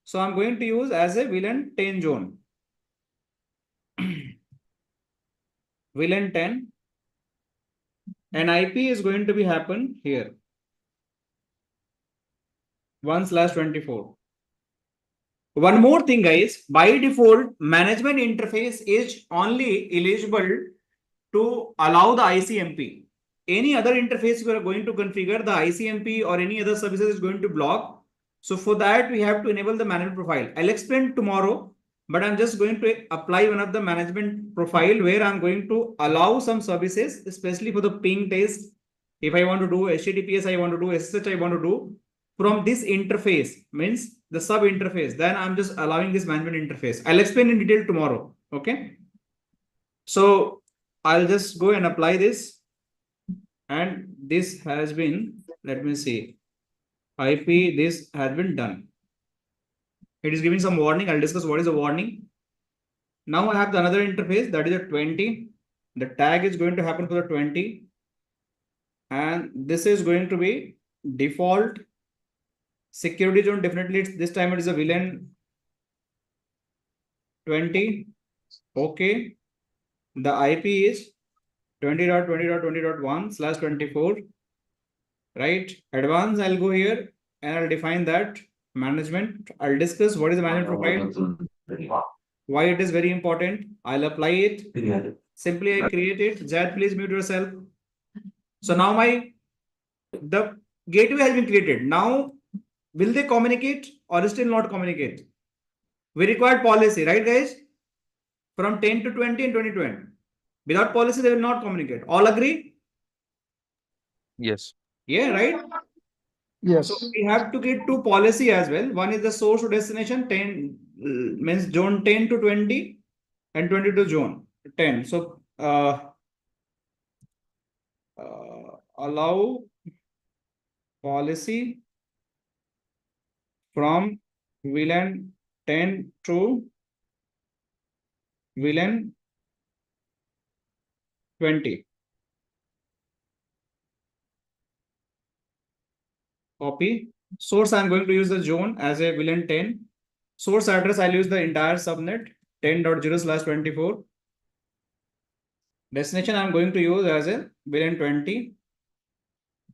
So I'm going to use as a VLAN 10 zone. VLAN 10. And IP is going to be happen here. 1/24. One more thing, guys, by default, management interface is only eligible to allow the ICMP. Any other interface we are going to configure, the ICMP or any other services is going to block. So for that, we have to enable the management profile. I'll explain tomorrow, but I'm just going to apply one of the management profile where I'm going to allow some services, especially for the ping test. If I want to do HTTPS, I want to do SSH, I want to do from this interface, means the sub interface, then I'm just allowing this management interface. I'll explain in detail tomorrow. Okay. So I'll just go and apply this. And this has been, let me see, IP, this has been done. It is giving some warning. I'll discuss what is the warning. Now I have the another interface that is a 20. The tag is going to happen for the 20. And this is going to be default security zone. Definitely this time it is a VLAN 20. Okay. The IP is 20.20.20.1/24. Right. Advanced, I'll go here and I'll define that management. I'll discuss what is the management profile, why it is very important. I'll apply it. Simply I create it. Jad, please mute yourself. So now the gateway has been created. Now, will they communicate or still not communicate? We require policy, right, guys? From 10 to 20 and 20 to 20. Without policy, they will not communicate. All agree? Yes. Yeah, right? Yes. So we have to get two policy as well. One is the source to destination 10 means zone 10 to 20 and 20 to zone 10. So allow policy from VLAN 10 to VLAN 20. Copy. Source, I'm going to use the zone as a VLAN 10. Source address, I'll use the entire subnet 10.0/24. Destination, I'm going to use as a VLAN 20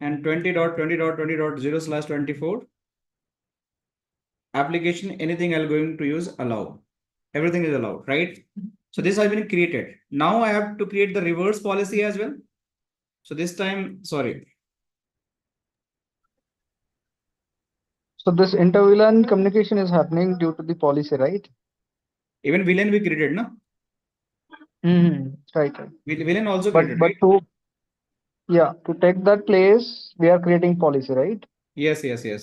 and 20.20.20.0/24. application, anything I'm going to use allow. Everything is allowed, right? So this has been created. Now I have to create the reverse policy as well. So this time, sorry. So this inter-VLAN communication is happening due to the policy, right? Even VLAN we created, no? Right. VLAN also But created, right? to take that place, we are creating policy, right? Yes. Okay.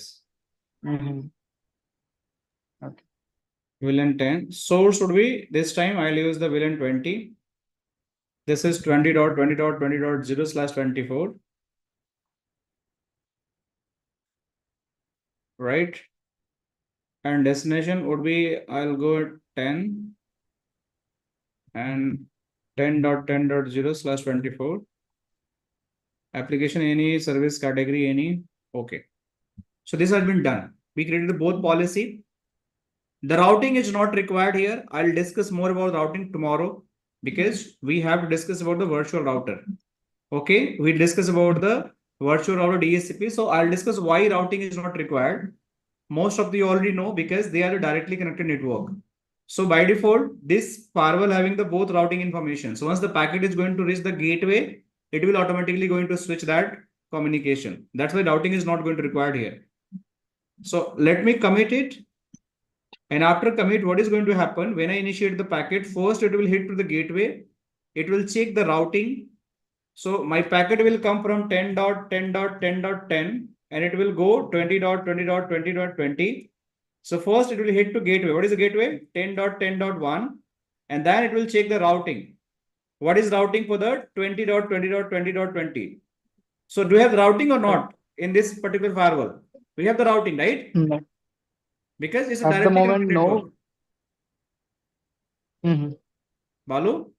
VLAN 10. Source would be, this time I'll use the VLAN 20. This is 20.20.20.0/24. Right? And destination would be, I'll go 10 and 10.10.0/24. Application any, service category any. Okay. So this has been done. We created both policy. The routing is not required here. I'll discuss more about routing tomorrow because we have to discuss about the virtual router. Okay, we discuss about the virtual router DHCP. So I'll discuss why routing is not required. Most of you already know because they are a directly connected network. So by default, this firewall having the both routing information. So once the packet is going to reach the gateway, it will automatically going to switch that communication. That's why routing is not going to required here. So let me commit it. And after commit, what is going to happen when I initiate the packet? First, it will hit to the gateway. It will check the routing. So my packet will come from 10.10.10.10 and it will go 20.20.20.20. So first it will hit to gateway. What is the gateway? 10.10.1. And then it will check the routing. What is routing for the 20.20.20.20? So do you have routing or not in this particular firewall? We have the routing, right? No. Because it's a At the directly moment, connected no. Balu?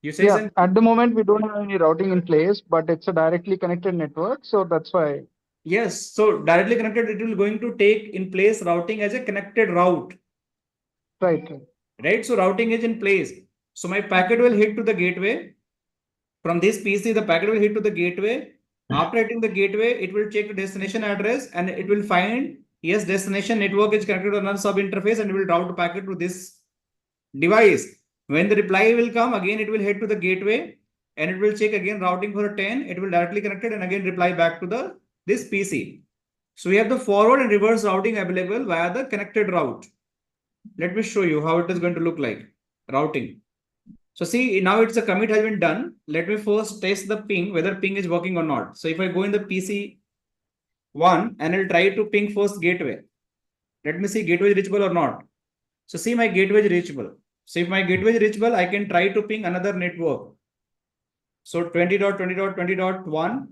You say Yeah, something? at the moment, we don't have any routing in place, but it's a directly connected network. So that's why. Yes. So directly connected, it will going to take in place routing as a connected route. Right. So routing is in place. So my packet will hit to the gateway. From this PC, the packet will hit to the gateway. After hitting the gateway, it will check the destination address and it will find, yes, destination network is connected on a sub interface and it will route the packet to this device. When the reply will come, again, it will head to the gateway and it will check again routing for a 10. It will directly connect it and again reply back to this PC. So we have the forward and reverse routing available via the connected route. Let me show you how it is going to look like routing. So see, now it's a commit has been done. Let me first test the ping, whether ping is working or not. So if I go in the PC 1 and I'll try to ping first gateway. Let me see gateway is reachable or not. So see my gateway is reachable. So if my gateway is reachable, I can try to ping another network. So 20.20.20.1,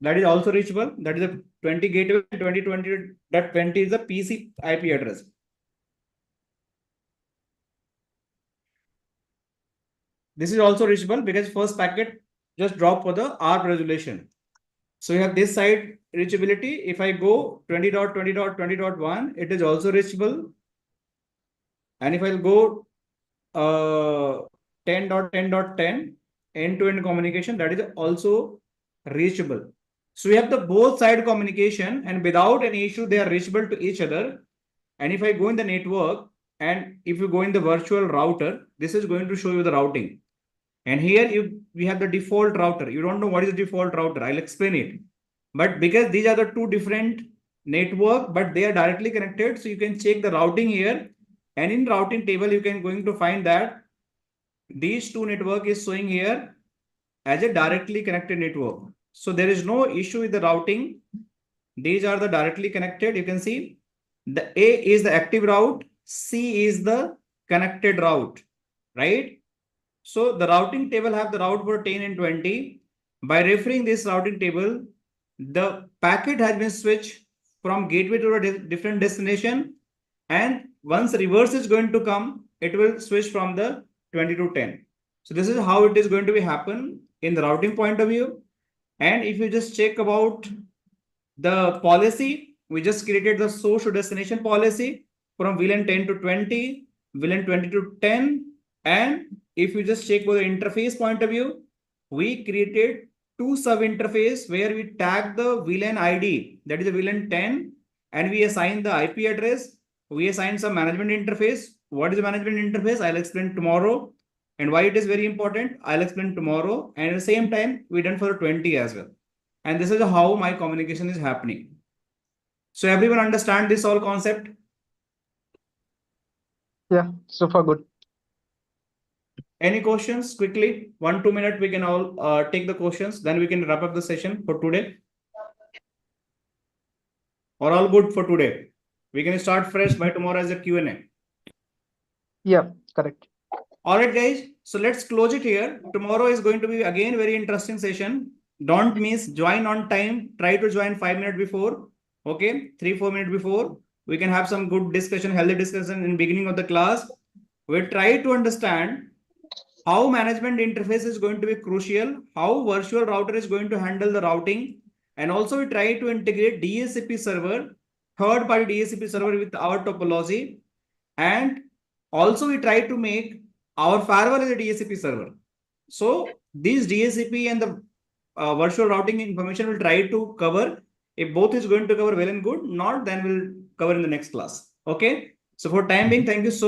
that is also reachable. That is a 20 gateway, 20.20.20 is the PC IP address. This is also reachable because first packet just dropped for the ARP resolution. So you have this side reachability. If I go 20.20.20.1, it is also reachable. And if I'll go 10.10.10 end-to-end communication, that is also reachable. So we have the both side communication and without any issue, they are reachable to each other. And if I go in the network and if you go in the virtual router, this is going to show you the routing. And here we have the default router. You don't know what is the default router. I'll explain it. But because these are the two different network, but they are directly connected. So you can check the routing here. And in routing table, you can going to find that these two network is showing here as a directly connected network. So there is no issue with the routing. These are the directly connected. You can see the A is the active route. C is the connected route, right? So the routing table have the route for 10 and 20. By referring this routing table, the packet has been switched from gateway to a different destination. And once reverse is going to come, it will switch from the 20 to 10. So this is how it is going to be happen in the routing point of view. And if you just check about the policy, we just created the source to destination policy from VLAN 10 to 20, VLAN 20 to 10. And if you just check for the interface point of view, we created two sub interface where we tag the VLAN ID, that is the VLAN 10 and we assign the IP address. We assign some management interface. What is the management interface? I'll explain tomorrow. And why it is very important, I'll explain tomorrow. And at the same time, we done for 20 as well. And this is how my communication is happening. So everyone understand this whole concept? Yeah, so far good. Any questions quickly? 1-2 minutes, we can all take the questions. Then we can wrap up the session for today. Or all good for today? We can start fresh by tomorrow as a Q&A. Yeah, correct. All right, guys. So let's close it here. Tomorrow is going to be again very interesting session. Don't miss. Join on time. Try to join 5 minutes before. Okay, 3-4 minutes before. We can have some good discussion, healthy discussion in beginning of the class. We'll try to understand how management interface is going to be crucial, how virtual router is going to handle the routing, and also we try to integrate DHCP server, third-party DHCP server with our topology, and also we try to make our firewall as a DHCP server. So these DHCP and the virtual routing information we'll try to cover. If both is going to cover well and good, not then we'll cover in the next class. Okay. So for time being, thank you so much.